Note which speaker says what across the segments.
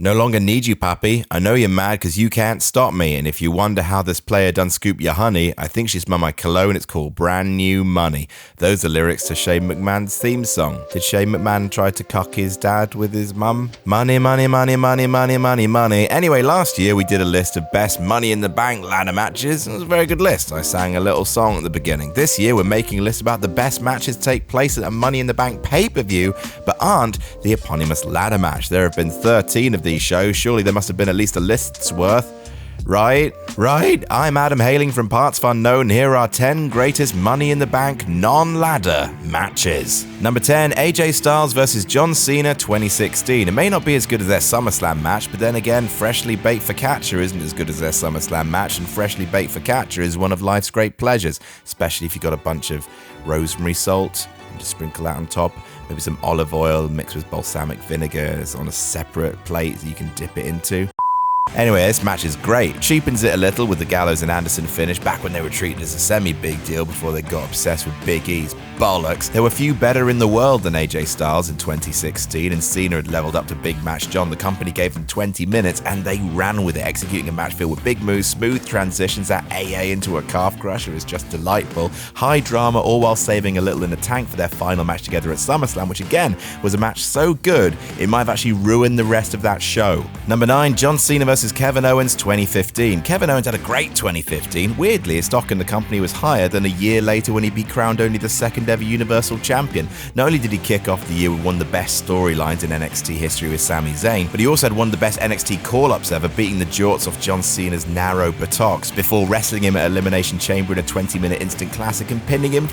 Speaker 1: No longer need you, papi. I know you're mad because you can't stop me. And if you wonder how this player done scoop your honey, I think she smelled my cologne. It's called Brand New Money. Those are lyrics to Shane McMahon's theme song. Did Shane McMahon try to cock his dad with his mum? Money, money, money, money, money, money, money. Anyway, last year we did a list of best Money in the Bank ladder matches. It was a very good list. I sang a little song at the beginning. This year we're making a list about the best matches to take place at a Money in the Bank pay-per-view, but aren't the eponymous ladder match. There have been 13 of these shows. Surely there must have been at least a list's worth. Right. I'm Adam hailing from partsFUNknown. Here are 10 greatest Money in the Bank non-ladder matches. Number 10, AJ Styles vs John Cena 2016. It may not be as good as their SummerSlam match, but then again, Freshly Baked Focaccia isn't as good as their SummerSlam match, and Freshly Baked Focaccia is one of life's great pleasures, especially if you got a bunch of rosemary salt and just sprinkle that on top. Maybe some olive oil mixed with balsamic vinegar on a separate plate that you can dip it into. Anyway, this match is great. Cheapens it a little with the Gallows and Anderson finish back when they were treated as a semi-big deal before they got obsessed with Big E's bollocks. There were few better in the world than AJ Styles in 2016, and Cena had leveled up to Big Match John. The company gave them 20 minutes and they ran with it, executing a match filled with big moves, smooth transitions. That AA into a calf crusher is just delightful. High drama, all while saving a little in the tank for their final match together at SummerSlam, which again was a match so good it might have actually ruined the rest of that show. Number 9, John Cena vs Kevin Owens 2015. Kevin Owens had a great 2015. Weirdly, his stock in the company was higher than a year later when he'd be crowned only the second ever Universal Champion. Not only did he kick off the year with one of the best storylines in NXT history with Sami Zayn, but he also had one of the best NXT call-ups ever, beating the jorts off John Cena's narrow buttocks before wrestling him at Elimination Chamber in a 20-minute instant classic and pinning him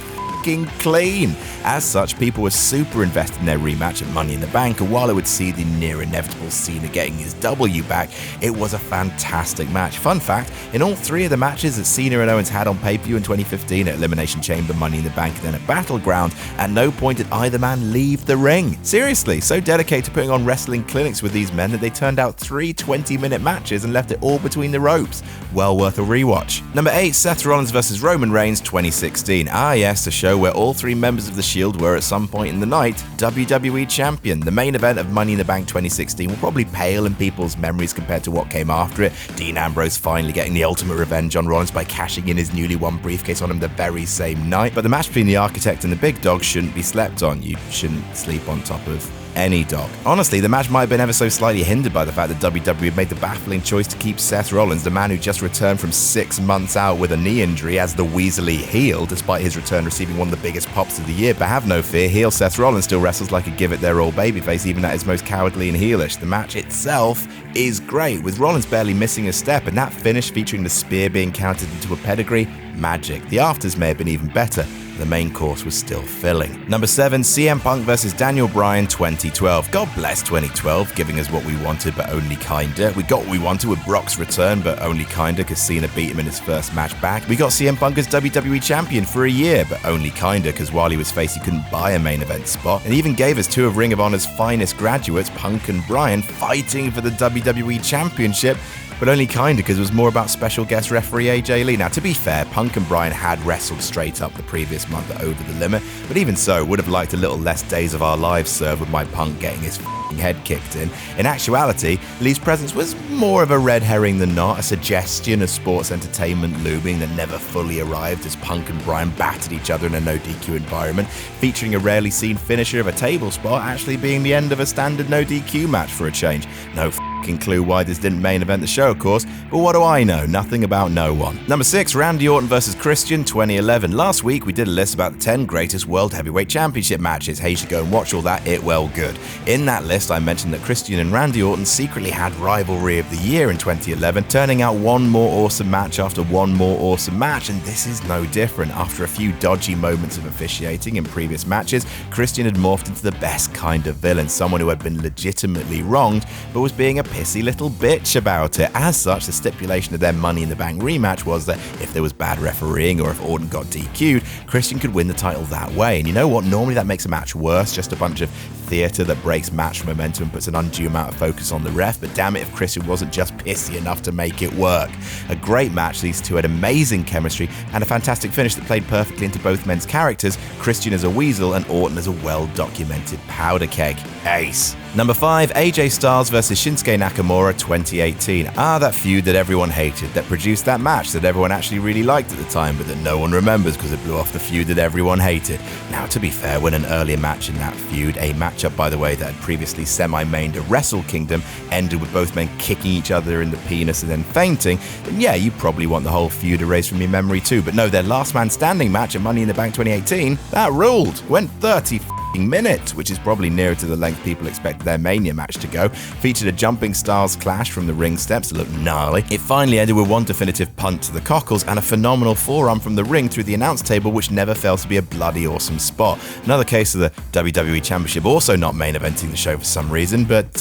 Speaker 1: clean. As such, people were super invested in their rematch at Money in the Bank, and while it would see the near inevitable Cena getting his W back, it was a fantastic match. Fun fact, in all 3 of the matches that Cena and Owens had on pay-per-view in 2015 at Elimination Chamber, Money in the Bank, and then at Battleground, at no point did either man leave the ring. Seriously, so dedicated to putting on wrestling clinics with these men that they turned out 3 20-minute matches and left it all between the ropes. Well worth a rewatch. Number 8, Seth Rollins vs Roman Reigns 2016. Ah yes, the show where all 3 members of the Shield were at some point in the night WWE Champion. The main event of Money in the Bank 2016 will probably pale in people's memories compared to what came after it. Dean Ambrose finally getting the ultimate revenge on Rollins by cashing in his newly won briefcase on him the very same night. But the match between the Architect and the Big Dog shouldn't be slept on. You shouldn't sleep on top of any dog. Honestly, the match might have been ever so slightly hindered by the fact that WWE had made the baffling choice to keep Seth Rollins, the man who just returned from 6 months out with a knee injury, as the Weasley heel, despite his return receiving one of the biggest pops of the year. But have no fear, heel Seth Rollins still wrestles like a give-it-their-all babyface, even at his most cowardly and heelish. The match itself is great, with Rollins barely missing a step, and that finish featuring the spear being counted into a pedigree, magic. The afters may have been even better. The main course was still filling. Number 7, CM Punk vs Daniel Bryan 2012. God bless 2012, giving us what we wanted, but only kinda. We got what we wanted with Brock's return, but only kinda, because Cena beat him in his first match back. We got CM Punk as WWE Champion for a year, but only kinda, because while he was face, he couldn't buy a main event spot. And even gave us 2 of Ring of Honor's finest graduates, Punk and Bryan, fighting for the WWE Championship, but only kinda, because it was more about special guest referee AJ Lee. Now, to be fair, Punk and Bryan had wrestled straight up the previous month at Over the Limit, but even so, would have liked a little less Days of Our Lives served with my Punk getting his head kicked in. In actuality, Lee's presence was more of a red herring than not, a suggestion of sports entertainment looming that never fully arrived as Punk and Bryan battered each other in a no DQ environment, featuring a rarely seen finisher of a table spot actually being the end of a standard no DQ match for a change. No clue why this didn't main event the show, of course, but what do I know? Nothing about no one. Number 6, Randy Orton vs Christian 2011. Last week we did a list about the 10 greatest World Heavyweight Championship matches. Hey, you should go and watch all that, it well good. In that list I mentioned that Christian and Randy Orton secretly had rivalry of the year in 2011, turning out one more awesome match after one more awesome match, and this is no different. After a few dodgy moments of officiating in previous matches, Christian had morphed into the best kind of villain, someone who had been legitimately wronged but was being a pissy little bitch about it. As such, the stipulation of their Money in the Bank rematch was that if there was bad refereeing or if Orton got DQ'd, Christian could win the title that way. And you know what? Normally that makes a match worse, just a bunch of theatre that breaks match momentum and puts an undue amount of focus on the ref, but damn it if Christian wasn't just pissy enough to make it work. A great match, these two had amazing chemistry and a fantastic finish that played perfectly into both men's characters, Christian as a weasel and Orton as a well-documented powder keg. Ace. Number 5, AJ Styles vs Shinsuke Nakamura 2018. That feud that everyone hated, that produced that match that everyone actually really liked at the time, but that no one remembers because it blew off the feud that everyone hated. Now, to be fair, when an earlier match in that feud, a matchup, by the way, that had previously semi-mained a Wrestle Kingdom, ended with both men kicking each other in the penis and then fainting, then yeah, you probably want the whole feud erased from your memory too. But no, their last man standing match at Money in the Bank 2018, that ruled. Went 30 minutes, which is probably nearer to the length people expected their Mania match to go. Featured a jumping Styles clash from the ring steps that looked gnarly. It finally ended with one definitive punt to the cockles and a phenomenal forearm from the ring through the announce table, which never fails to be a bloody awesome spot. Another case of the WWE Championship also not main eventing the show for some reason, but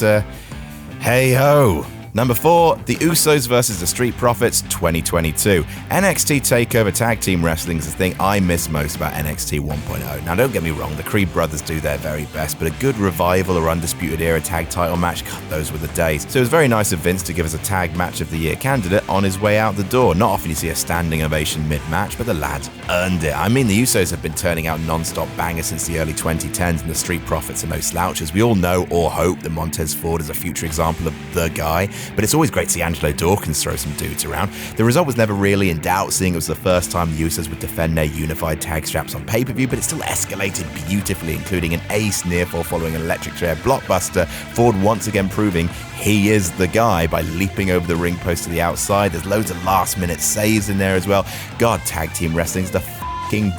Speaker 1: hey ho. Number 4, the Usos vs the Street Profits 2022. NXT TakeOver Tag Team Wrestling is the thing I miss most about NXT 1.0. Now, don't get me wrong, the Creed brothers do their very best, but a good Revival or Undisputed Era tag title match, God, those were the days. So it was very nice of Vince to give us a Tag Match of the Year candidate on his way out the door. Not often you see a standing ovation mid-match, but the lads earned it. I mean, the Usos have been turning out non-stop bangers since the early 2010s, and the Street Profits are no slouches. We all know or hope that Montez Ford is a future example of the guy, but it's always great to see Angelo Dawkins throw some dudes around. The result was never really in doubt, seeing it was the first time the Usos would defend their unified tag straps on pay-per-view, but it still escalated beautifully, including an ace near-fall following an electric chair blockbuster. Ford once again proving he is the guy by leaping over the ring post to the outside. There's loads of last-minute saves in there as well. God, tag team wrestling's the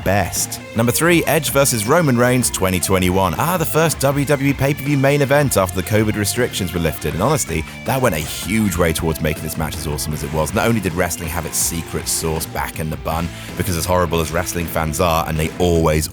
Speaker 1: best. Number 3, Edge vs Roman Reigns 2021. The first WWE pay-per-view main event after the COVID restrictions were lifted, and honestly, that went a huge way towards making this match as awesome as it was. Not only did wrestling have its secret sauce back in the bun, because as horrible as wrestling fans are, and they always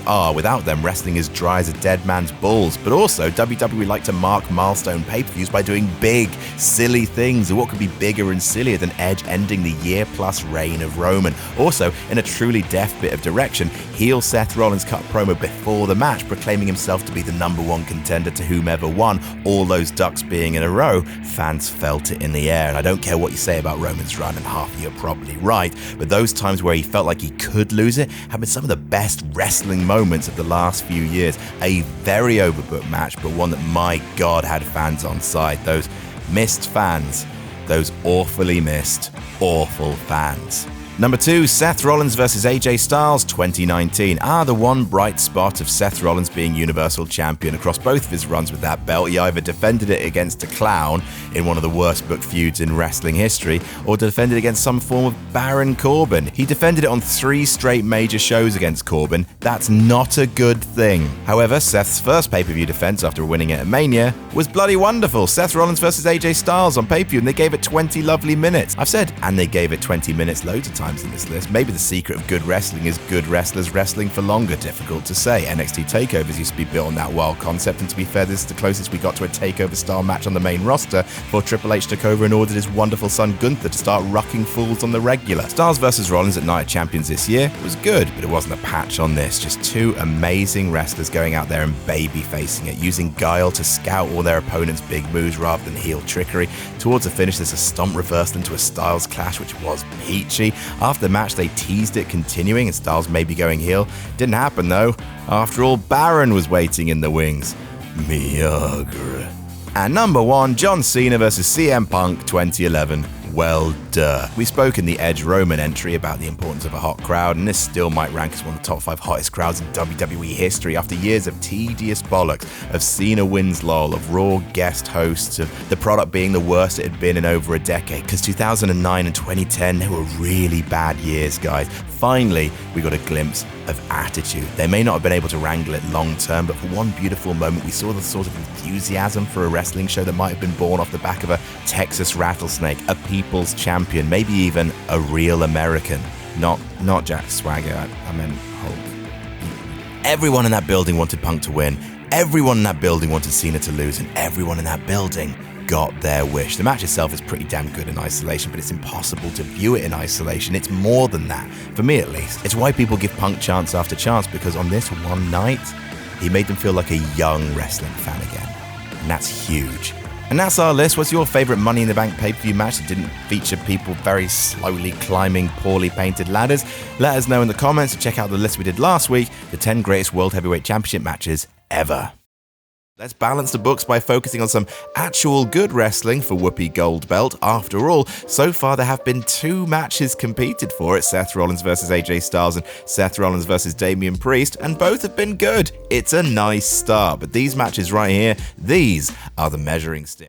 Speaker 1: are, without them, wrestling is dry as a dead man's balls, but also WWE like to mark milestone pay-per-views by doing big, silly things, and what could be bigger and sillier than Edge ending the year-plus reign of Roman? Also, in a truly deft bit of direction, heel Seth Rollins cut promo before the match, proclaiming himself to be the number one contender to whomever won, all those ducks being in a row. Fans felt it in the air, and I don't care what you say about Roman's run, and half of you are probably right, but those times where he felt like he could lose it have been some of the best wrestling moments of the last few years. A very overbooked match, but one that, my God, had fans on side. Those missed fans. Those awfully missed, awful fans. Number 2, Seth Rollins vs AJ Styles 2019. The one bright spot of Seth Rollins being Universal Champion. Across both of his runs with that belt, he either defended it against a clown in one of the worst booked feuds in wrestling history, or defended against some form of Baron Corbin. He defended it on 3 straight major shows against Corbin. That's not a good thing. However, Seth's first pay-per-view defense after winning it at Mania was bloody wonderful. Seth Rollins vs AJ Styles on pay-per-view, and they gave it 20 lovely minutes. I've said, and they gave it 20 minutes loads of times in this list. Maybe the secret of good wrestling is good wrestlers wrestling for longer. Difficult to say. NXT takeovers used to be built on that wild concept, and to be fair, this is the closest we got to a takeover style match on the main roster before Triple H took over and ordered his wonderful son Gunther to start rucking fools on the regular. Styles vs Rollins at Night of Champions this year was good, but it wasn't a patch on this. Just 2 amazing wrestlers going out there and baby facing it, using guile to scout all their opponents' big moves rather than heel trickery. Towards the finish, there's a stomp reversed into a Styles clash, which was peachy. After the match, they teased it continuing and Styles maybe going heel. Didn't happen though. After all, Baron was waiting in the wings. Miagra. And number 1, John Cena vs CM Punk 2011. Well, duh. We spoke in the Edge Roman entry about the importance of a hot crowd, and this still might rank as one of the top 5 hottest crowds in WWE history after years of tedious bollocks, of Cena wins lol, of Raw guest hosts, of the product being the worst it had been in over a decade, because 2009 and 2010, they were really bad years, guys. Finally, we got a glimpse of attitude. They may not have been able to wrangle it long term, but for one beautiful moment, we saw the sort of enthusiasm for a wrestling show that might have been born off the back of a Texas rattlesnake, a people's champion, maybe even a real American. Not Jack Swagger, I meant Hulk. Everyone in that building wanted Punk to win. Everyone in that building wanted Cena to lose, and everyone in that building got their wish. The match itself is pretty damn good in isolation, but it's impossible to view it in isolation. It's more than that, for me at least. It's why people give Punk chance after chance, because on this one night, he made them feel like a young wrestling fan again. And that's huge. And that's our list. What's your favourite Money in the Bank pay-per-view match that didn't feature people very slowly climbing poorly painted ladders? Let us know in the comments. Check out the list we did last week, the 10 greatest World Heavyweight Championship matches ever. Let's balance the books by focusing on some actual good wrestling for Whoopi Goldbelt. After all, so far there have been 2 matches competed for it, Seth Rollins versus AJ Styles and Seth Rollins versus Damian Priest, and both have been good. It's a nice start, but these matches right here, these are the measuring stick.